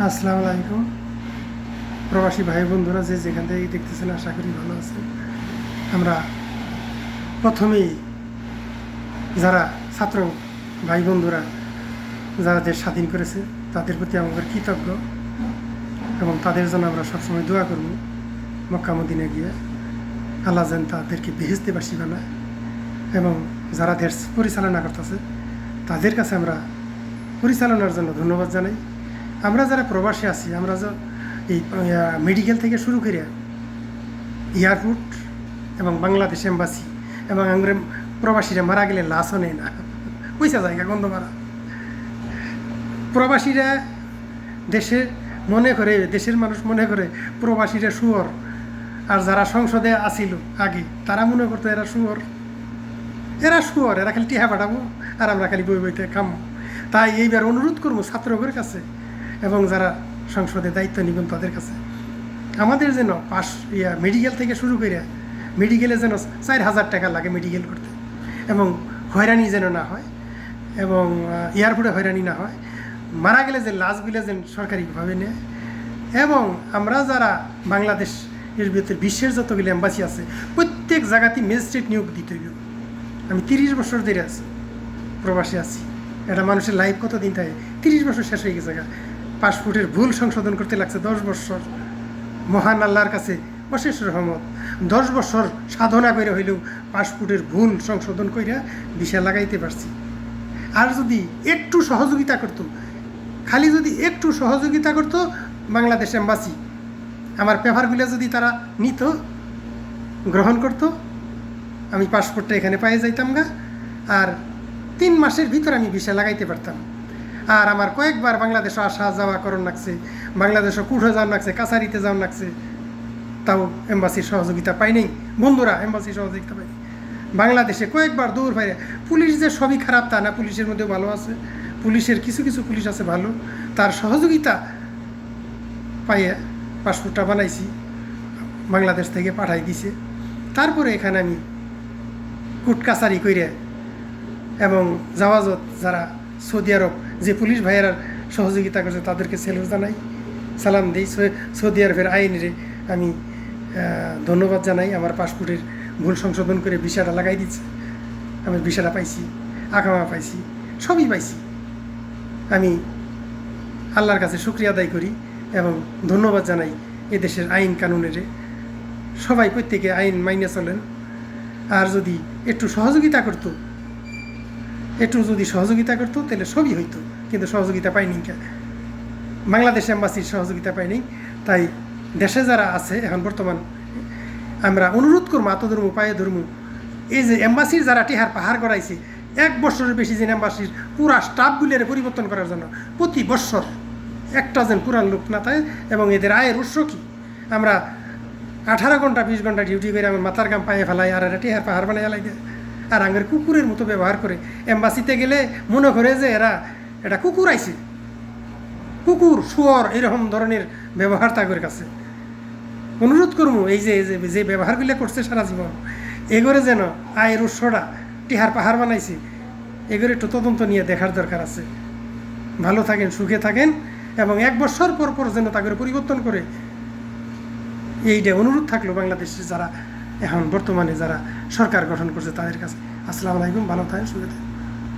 আসসালামু আলাইকুম প্রবাসী ভাই বন্ধুরা, যে যেখান থেকে দেখতেছেন আশা করি ভালো আছেন। আমরা প্রথমেই যারা ছাত্র ভাই বন্ধুরা যারা দেশ স্বাধীন করেছে তাদের প্রতি আমাদের কৃতজ্ঞ এবং তাদের জন্য আমরা সবসময় দোয়া করব। মক্কা মদিনায় গিয়ে আল্লাহ যেন তাদেরকে বেহেশতেবাসী বানায় এবং যারা দেশ পরিচালনা করতেছে তাদের কাছে আমরা পরিচালনার জন্য ধন্যবাদ জানাই। আমরা যারা প্রবাসী আছি, আমরা এই মেডিকেল থেকে শুরু করে এয়ারপোর্ট এবং বাংলাদেশ এম্বাসি এবং আমরা প্রবাসীরা মারা গেলে লাশও নেই না, পয়সা জায়গা গন্ধ মারা। প্রবাসীরা দেশে মনে করে, দেশের মানুষ মনে করে প্রবাসীরা শুয়োর, আর যারা সংসদে আসিল আগে তারা মনে করতো এরা শুয়োর, এরা খালি টিহা পাঠাবো আর আমরা খালি বই বইতে খাম। তাই এইবার অনুরোধ করবো ছাত্রদের কাছে এবং যারা সংসদে দায়িত্ব নিবেন তাদের কাছে, আমাদের যেন মেডিকেল থেকে শুরু করে মেডিকেলে যেন 4,000 টাকা লাগে মেডিকেল করতে, এবং হয়রানি যেন না হয় এবং এয়ারপোর্টে হয়রানি না হয়। মারা গেলে যে লাশগুলো যেন সরকারিভাবে নেয়, এবং আমরা যারা বাংলাদেশ এর ভিতরে বিশ্বের যতগুলো এম্বাসি আছে প্রত্যেক জায়গাতেই ম্যাজিস্ট্রেট নিয়োগ দিতে হবে। আমি 30 বছর ধরে আছি, প্রবাসী আছি। এটা মানুষের লাইফ কতদিন থাকে, 30 বছর শেষ হয়ে গেছে। পাসপোর্টের ভুল সংশোধন করতে লাগছে 10 বছর। মহান আল্লাহর কাছে অশেষ রহমত, 10 বছর সাধনা করে হইলেও পাসপোর্টের ভুল সংশোধন করে ভিসা লাগাইতে পারছি। আর যদি একটু সহযোগিতা করতো, খালি যদি একটু সহযোগিতা করতো বাংলাদেশ এম্বাসি, আমার পেপারগুলো যদি তারা নিত, গ্রহণ করত, আমি পাসপোর্টটা এখানে পাই যাইতাম গা, আর 3 মাসের ভিতর আমি ভিসা লাগাইতে পারতাম। আর আমার কয়েকবার বাংলাদেশে আসা যাওয়া করণ লাগছে, বাংলাদেশে কুঠো যাওয়ার লাগছে, কাছারিতে যাওয়ার লাগছে, তাও এম্বাসির সহযোগিতা পাই নাই। বন্ধুরা, এম্বাসির সহযোগিতা পাই। বাংলাদেশে কয়েকবার দৌড় পাই। পুলিশ যে সবই খারাপ তা না, পুলিশের মধ্যে ভালো আছে, পুলিশের কিছু কিছু পুলিশ আছে ভালো, তার সহযোগিতা পাইয়ে পাসপোর্টটা বানাইছি, বাংলাদেশ থেকে পাঠাই দিছে। তারপরে এখানে আমি কোর্ট কাছারি করে এবং জাওয়াজত যারা সৌদি আরব যে পুলিশ ভাইয়েরা সহযোগিতা করছে তাদেরকে সেলুট জানাই, সালাম দিই। সৌদি আরবের আইনরে আমি ধন্যবাদ জানাই। আমার পাসপোর্টের ভুল সংশোধন করে ভিসাটা লাগাই দিচ্ছে, আমি ভিসাটা পাইছি, আকামা পাইছি, সবই পাইছি। আমি আল্লাহর কাছে শুকরিয়া আদায় করি এবং ধন্যবাদ জানাই এদেশের আইন কানুনেরে। সবাই প্রত্যেকে আইন মাইনে চলেন। আর যদি একটু সহযোগিতা করতো তাহলে সবই হইতো, কিন্তু সহযোগিতা পাইনি। বাংলাদেশ এম্বাসির সহযোগিতা পাইনি। তাই দেশে যারা আছে এখন বর্তমান, আমরা অনুরোধ করবো, আত্মধর্ম পায়ে ধর্ম, এই যে এম্বাসির যারা টিহার পাহাড় করাইছে 1 বছরের বেশি যেন এম্বাসির পুরা স্টাফগুলির পরিবর্তন করার জন্য প্রতি বছর একটা যেন পুরান লোক না থাকে। এবং এদের আয়ের উৎস কী, আমরা 18 ঘন্টা 20 ঘন্টা ডিউটি করে আমার মাথার গাম পায়ে ফেলাই, আর এরা টিহার পাহাড় বানাই এলাই দেয়। আর আঙ্গের কুকুরের মতো ব্যবহার করে। এম্বাসিতে গেলে মনে করে যে এটা কুকুর আইছে, কুকুর শুয়োর এরকম ধরনের ব্যবহার তাদের কাছে। অনুরোধ করবো, এই যে ব্যবহারগুলো করছে সারা জীবন, এগোরে যেন আয়ের উৎসটা টিহার পাহাড় বানাইছে, এগোরে একটু তদন্ত নিয়ে দেখার দরকার আছে। ভালো থাকেন, সুখে থাকেন, এবং 1 বছর পর যেন তাদের পরিবর্তন করে। এইটা অনুরোধ থাকলো বাংলাদেশের যারা এখন বর্তমানে যারা সরকার গঠন করছে তাদের কাছে। আসসালামু আলাইকুম, ভালো থাকেন, সুখে থাকেন।